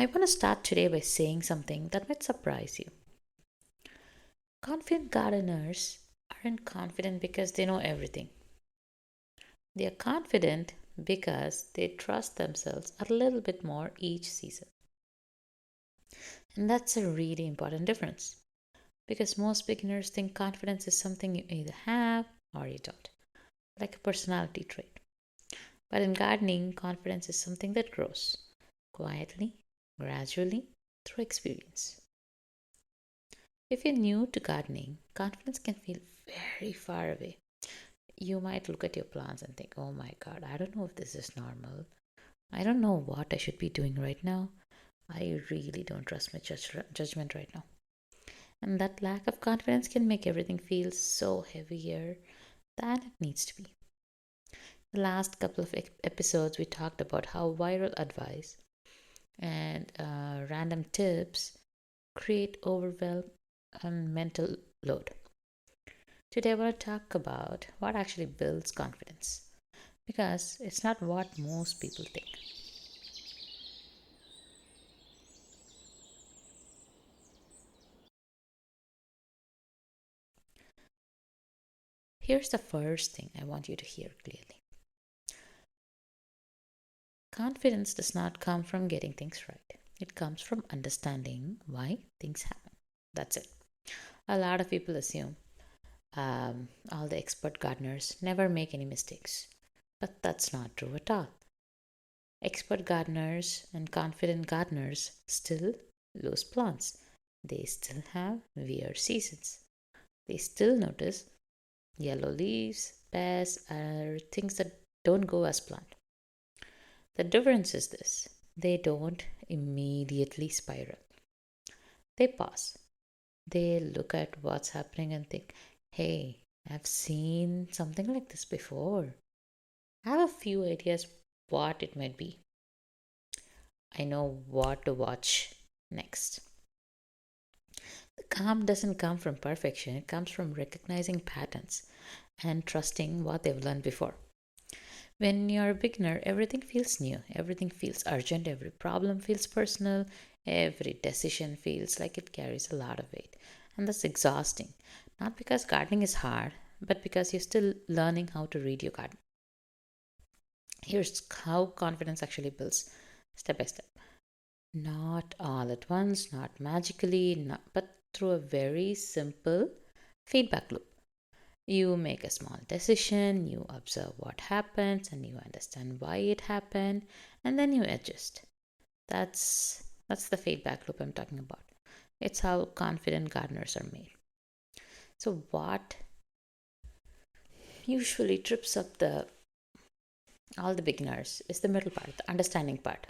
I want to start today by saying something that might surprise you. Confident gardeners aren't confident because they know everything. They are confident because they trust themselves a little bit more each season. And that's a really important difference because most beginners think confidence is something you either have or you don't, like a personality trait. But in gardening, confidence is something that grows quietly, gradually, through experience. If you're new to gardening, confidence can feel very far away. You might look at your plants and think, oh my god, I don't know if this is normal. I don't know what I should be doing right now. I really don't trust my judgment right now. And that lack of confidence can make everything feel so heavier than it needs to be. The last couple of episodes, we talked about how viral advice and random tips create overwhelm and mental load. Today, I want to talk about what actually builds confidence because it's not what most people think. Here's the first thing I want you to hear clearly: confidence does not come from getting things right, it comes from understanding why things happen. That's it. A lot of people assume all the expert gardeners never make any mistakes, but that's not true at all. Expert gardeners and confident gardeners still lose plants. They still have weird seasons. They still notice yellow leaves, pests, or things that don't go as planned. The difference is this: they don't immediately spiral. They pause. They look at what's happening and think, hey, I've seen something like this before. I have a few ideas what it might be. I know what to watch next. The calm doesn't come from perfection, it comes from recognizing patterns and trusting what they've learned before. When you're a beginner, everything feels new, everything feels urgent, every problem feels personal, every decision feels like it carries a lot of weight. And that's exhausting. Not because gardening is hard, but because you're still learning how to read your garden. Here's how confidence actually builds step by step. Not all at once, not magically, but through a very simple feedback loop. You make a small decision, you observe what happens, and you understand why it happened, and then you adjust. That's the feedback loop I'm talking about. It's how confident gardeners are made. So what usually trips up the all the beginners is the middle part, the understanding part.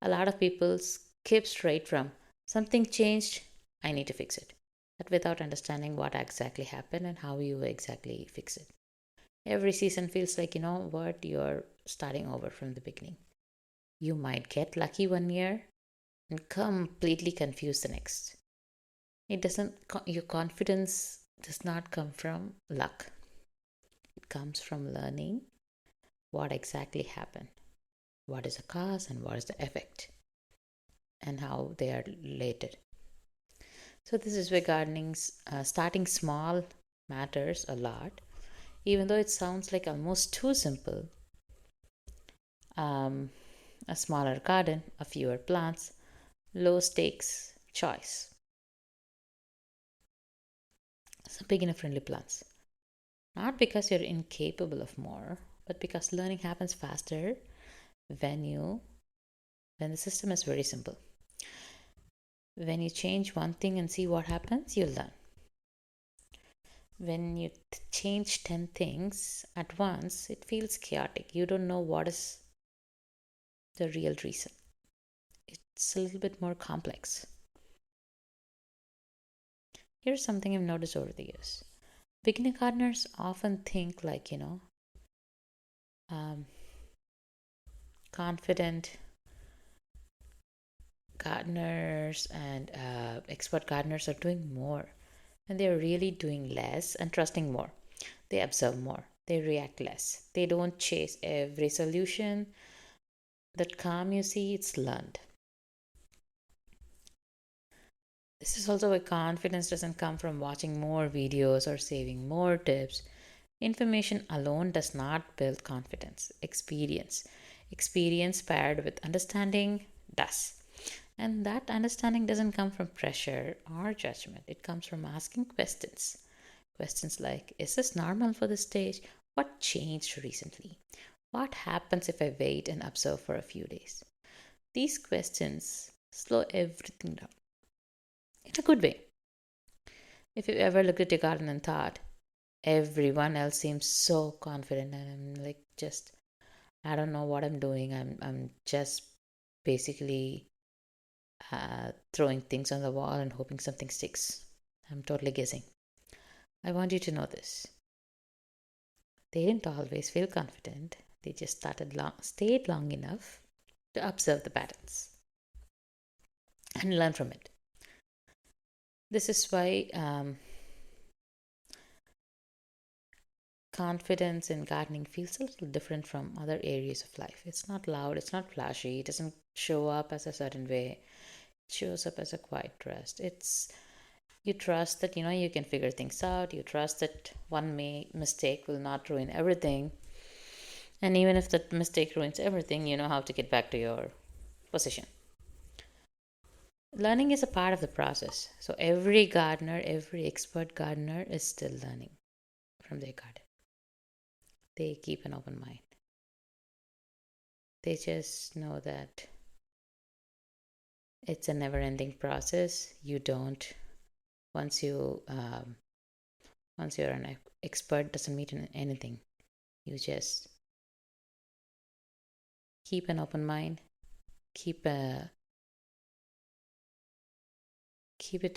A lot of people skip straight from something changed, I need to fix it, but without understanding what exactly happened and how you exactly fix it. Every season feels like, you know what, you're starting over from the beginning. You might get lucky one year and completely confuse the next. It doesn't, your confidence does not come from luck. It comes from learning what exactly happened, what is the cause and what is the effect, and how they are related. So, this is where gardening's starting small matters a lot, even though it sounds like almost too simple. Um, a smaller garden, a fewer plants, low stakes choice. So, beginner friendly plants. Not because you're incapable of more, but because learning happens faster when you when the system is very simple. When you change one thing and see what happens, you learn. When you change 10 things at once, it feels chaotic. You don't know what is the real reason. It's a little bit more complex. Here's something I've noticed over the years: beginner gardeners often think like, um, confident gardeners and expert gardeners are doing more, and they're really doing less and trusting more. They observe more, they react less, they don't chase every solution. That calm you see, it's learned. This is also why confidence doesn't come from watching more videos or saving more tips. Information alone does not build confidence. Experience paired with understanding does. And that understanding doesn't come from pressure or judgment. It comes from asking questions. Questions like, is this normal for this stage? What changed recently? What happens if I wait and observe for a few days? These questions slow everything down in a good way. If you ever looked at your garden and thought, everyone else seems so confident, and I'm like, just, I don't know what I'm doing. I'm just basically throwing things on the wall and hoping something sticks. I'm totally guessing. I want you to know this. They didn't always feel confident. They just stayed long enough to observe the patterns and learn from it. This is why confidence in gardening feels a little different from other areas of life. It's not loud, it's not flashy, it doesn't show up as a certain way. It shows up as a quiet trust. It's you trust that you can figure things out. You trust that one mistake will not ruin everything. And even if that mistake ruins everything, you know how to get back to your position. Learning is a part of the process. So every gardener, every expert gardener is still learning from their garden. They keep an open mind. They just know that it's a never ending process. You don't, once you, once you're an expert, doesn't mean anything. You just keep an open mind, keep it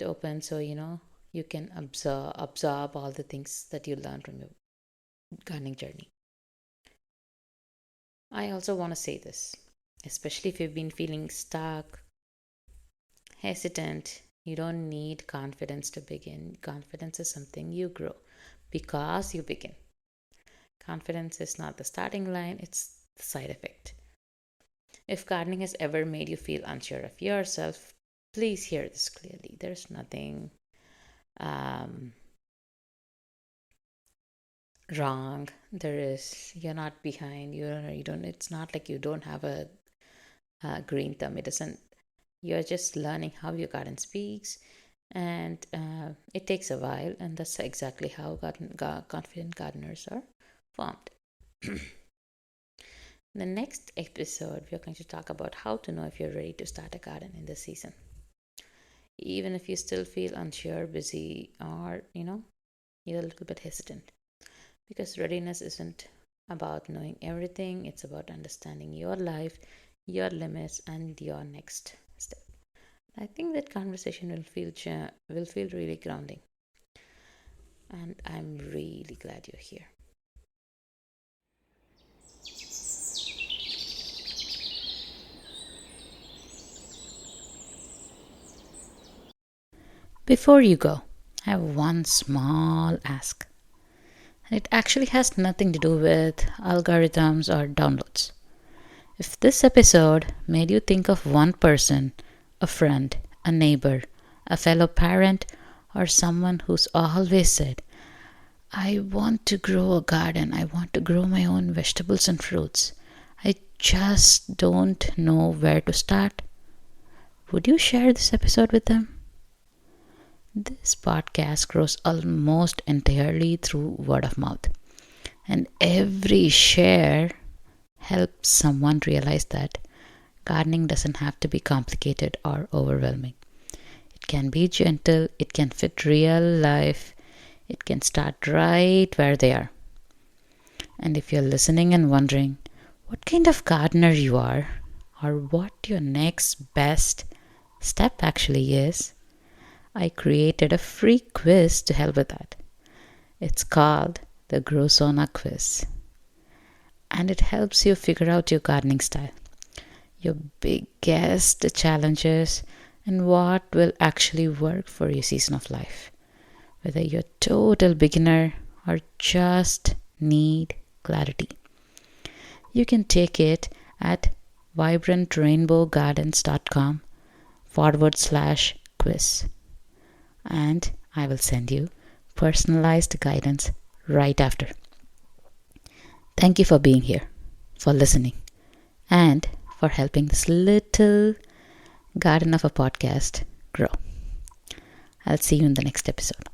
open, so you can absorb all the things that you learn from your gardening journey. I also want to say this, especially if you've been feeling stuck, hesitant. You don't need confidence to begin. Confidence is something you grow because you begin. Confidence is not the starting line, it's the side effect. If gardening has ever made you feel unsure of yourself, please hear this clearly. There's nothing wrong. You're not behind. You don't. It's not like you don't have a green thumb. It doesn't. You're just learning how your garden speaks, and it takes a while. And that's exactly how confident gardeners are formed. In the next episode, we're going to talk about how to know if you're ready to start a garden in this season. Even if you still feel unsure, busy, or you're a little bit hesitant. Because readiness isn't about knowing everything, it's about understanding your life, your limits, and your next step. I think that conversation will feel really grounding. And I'm really glad you're here. Before you go, I have one small ask. It actually has nothing to do with algorithms or downloads. If this episode made you think of one person, a friend, a neighbor, a fellow parent, or someone who's always said, I want to grow a garden, I want to grow my own vegetables and fruits, I just don't know where to start, would you share this episode with them? This podcast grows almost entirely through word of mouth. And every share helps someone realize that gardening doesn't have to be complicated or overwhelming. It can be gentle, it can fit real life, it can start right where they are. And if you're listening and wondering what kind of gardener you are, or what your next best step actually is, I created a free quiz to help with that. It's called the Growzona Quiz. And it helps you figure out your gardening style, your biggest challenges, and what will actually work for your season of life. Whether you're a total beginner or just need clarity. You can take it at vibrantrainbowgardens.com/quiz. and I will send you personalized guidance right after. Thank you for being here, for listening, and for helping this little garden of a podcast grow. I'll see you in the next episode.